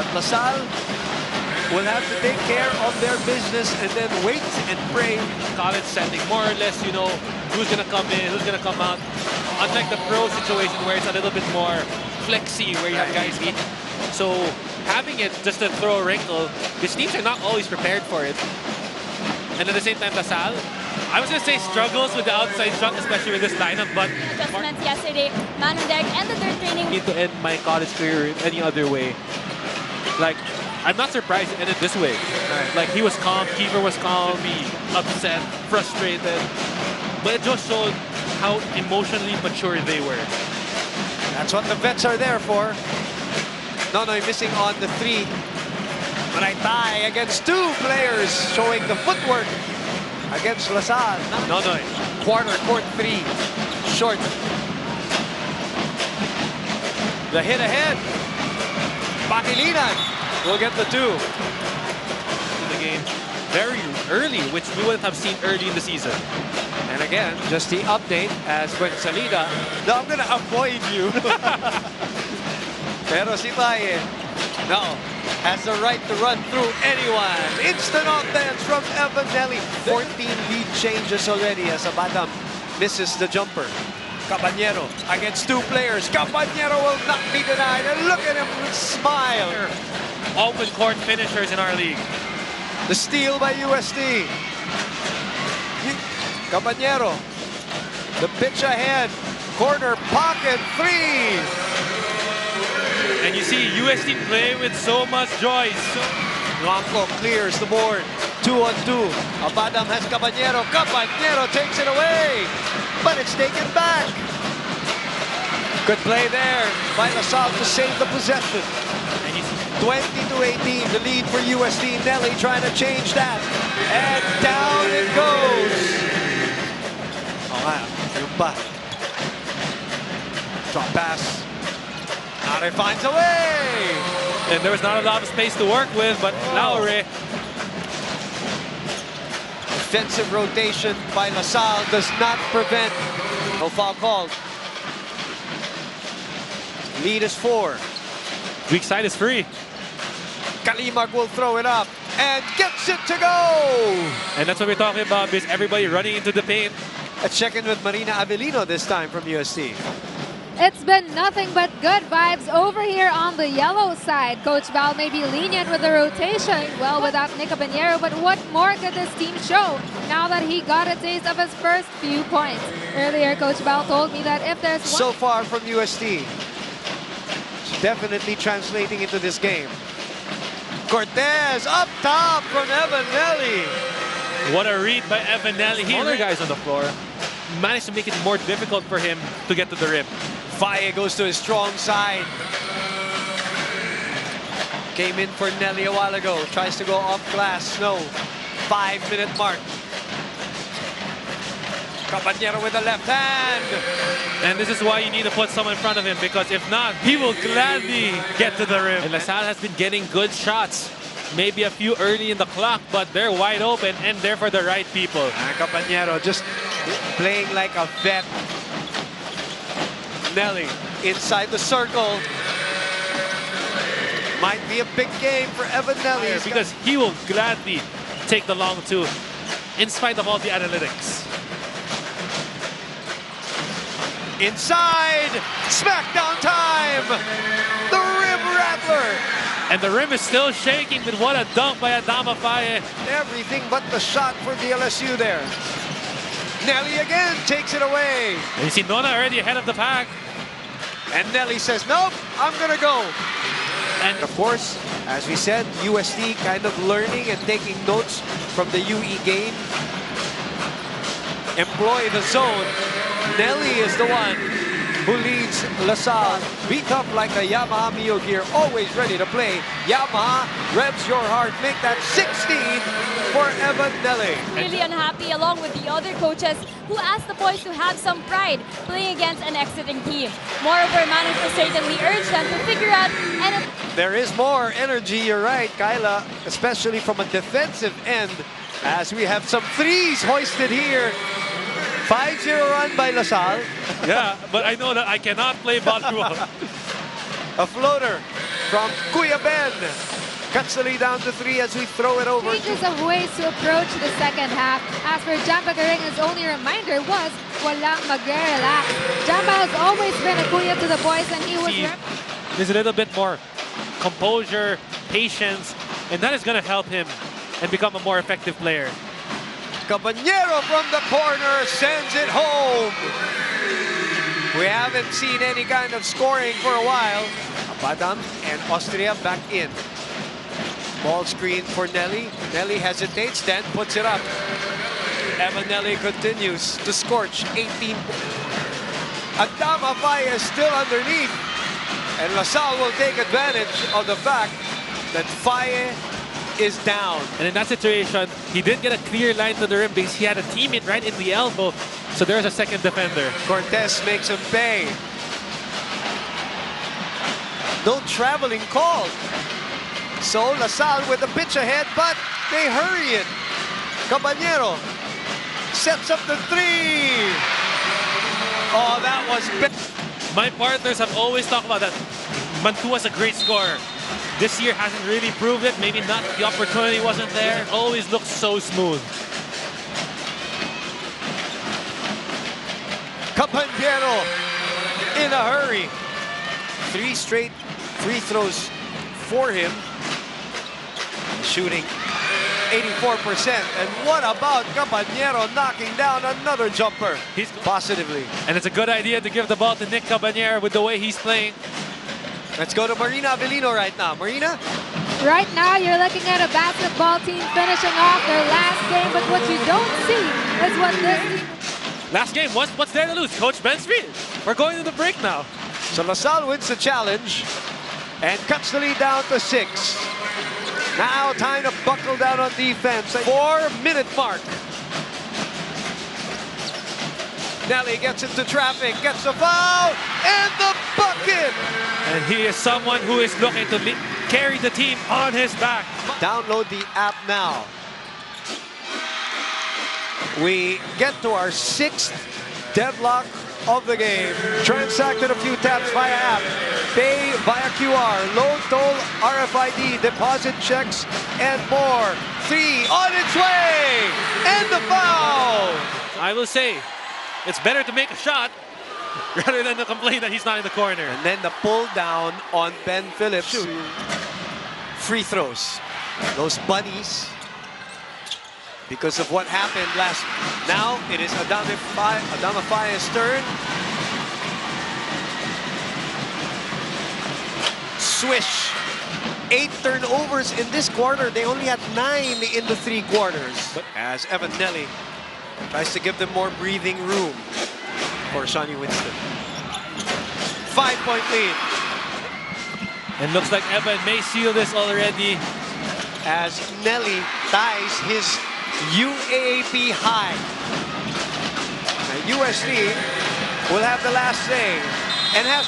But LaSalle will have to take care of their business and then wait and pray. College setting, more or less, you know, who's going to come in, who's going to come out. Unlike the pro situation where it's a little bit more flexy, where you have guys eat. So having it just to throw a wrinkle, these teams are not always prepared for it. And at the same time, LaSalle, I was going to say struggles with the outside shot, especially with this lineup, but Adjustments yesterday, man on deck, ended their training. I need to end my college career in any other way. Like, I'm not surprised it ended this way. Right. Like, he was calm, keeper was calm, he upset, frustrated. But it just showed how emotionally mature they were. That's what the vets are there for. Nonoy missing on the 3. But I tie against 2 players showing the footwork against LaSalle. Nonoy. Quarter court 3. Short. The hit ahead. Bakilinan will get the 2. In the game very early, which we wouldn't have seen early in the season. And again, just the update as when Salida, no, I'm gonna avoid you. Pero si Taye, no, has the right to run through anyone. Instant offense from Evan Nelly. 14 lead changes already as Abadam misses the jumper. Caballero against 2 players. Caballero will not be denied. And look at him smile. Open court finishers in our league. The steal by UST. Caballero. The pitch ahead. Corner pocket 3. And you see UST play with so much joy. Blanco clears the board. 2-on-2. Abadam has Caballero. Caballero takes it away. But it's taken back. Good play there by LaSalle to save the possession. 20-18, the lead for UST. Nelly trying to change that. And down it goes. Oh, wow. Yung pa. Drop pass. Nare finds a way. And there was not a lot of space to work with, but Lowry. Defensive rotation by LaSalle does not prevent. No foul called. Lead is 4. Weak side is free. Kalimag will throw it up and gets it to go. And that's what we're talking about, because everybody running into the paint. A check-in with Marina Avellino this time from UST. It's been nothing but good vibes over here on the yellow side. Coach Val may be lenient with the rotation, well, without Nick Caballero, but what more could this team show now that he got a taste of his first few points? Earlier, Coach Val told me that if there's so far from UST, it's definitely translating into this game. Cortez up top from Evan Nelly. What a read by Evan Nelly. He other guys on the floor managed to make it more difficult for him to get to the rim. Faye goes to his strong side. Came in for Nelly a while ago. Tries to go off glass. No. 5-minute mark. Caballero with the left hand. And this is why you need to put someone in front of him, because if not, he will gladly get to the rim. And LaSalle has been getting good shots. Maybe a few early in the clock, but they're wide open and they're for the right people. And Caballero just playing like a vet. Nelly inside the circle. Might be a big game for Evan Nelly. Because he will gladly take the long 2 in spite of all the analytics. Inside, smackdown time. The rim rattler. And the rim is still shaking, but what a dunk by Adama Faye. Everything but the shot for DLSU there. Nelly again takes it away. And you see Nona already ahead of the pack. And Nelly says, nope, I'm gonna go. And of course, as we said, UST kind of learning and taking notes from the UE game. Employ the zone. Nelly is the one who leads LaSalle. Beat up like a Yamaha Mio gear, always ready to play. Yamaha revs your heart. Make that 16 for Evan Nelly. Really unhappy along with the other coaches who asked the boys to have some pride playing against an exiting team. Moreover, management certainly urged them to figure out and there is more energy, you're right, Kyla, especially from a defensive end as we have some threes hoisted here. 5-0 run by LaSalle. Yeah, but I know that I cannot play volleyball. A floater from Kuya Ben. Cuts the lead down to 3 as we throw it over. Changes of ways to approach the second half. As for Jamba Garinga's only reminder was, walang mag-relax. Jamba has always been a kuya to the boys, and he was... There's a little bit more composure, patience, and that is going to help him and become a more effective player. Caballero from the corner sends it home. We haven't seen any kind of scoring for a while. Badam and Austria back in. Ball screen for Nelly. Nelly hesitates, then puts it up. Nelly continues to scorch 18. Adama Faye is still underneath. And LaSalle will take advantage of the fact that Faye is down. And in that situation, he didn't get a clear line to the rim because he had a teammate right in the elbow. So there's a second defender. Cortez makes him pay. No traveling called. So LaSalle with the pitch ahead, but they hurry it. Caballero sets up the 3. Oh, that was big. My partners have always talked about that. Mantua's a great scorer. This year hasn't really proved it. Maybe not. The opportunity wasn't there. It always looks so smooth. Caballero in a hurry. 3 straight free throws for him. Shooting 84%. And what about Caballero knocking down another jumper? He's positively. And it's a good idea to give the ball to Nick Caballero with the way he's playing. Let's go to Marina Avellino right now. Marina? Right now, you're looking at a basketball team finishing off their last game, but what you don't see is what this team... Last game, what's there to lose? Coach Ben's feet. We're going to the break now. So LaSalle wins the challenge and cuts the lead down to 6. Now time to buckle down on defense. 4-minute mark. Nelly gets into traffic, gets a foul, and the bucket! And he is someone who is looking to carry the team on his back. Download the app now. We get to our 6th deadlock of the game. Transacted a few taps via app. Pay via QR. Load, toll, RFID, deposit checks, and more. 3 on its way! And the foul! I will say, it's better to make a shot rather than to complain that he's not in the corner. And then the pull down on Ben Phillips. Free throws. Those bunnies, because of what happened last. Now it is Adama Faye's turn. Swish. 8 turnovers in this quarter. They only had 9 in the 3 quarters. But as Nelly tries to give them more breathing room for Shawnee Winston. 5-point lead. And looks like Evan may seal this already. As Nelly ties his UAAP high. Now UST will have the last say and has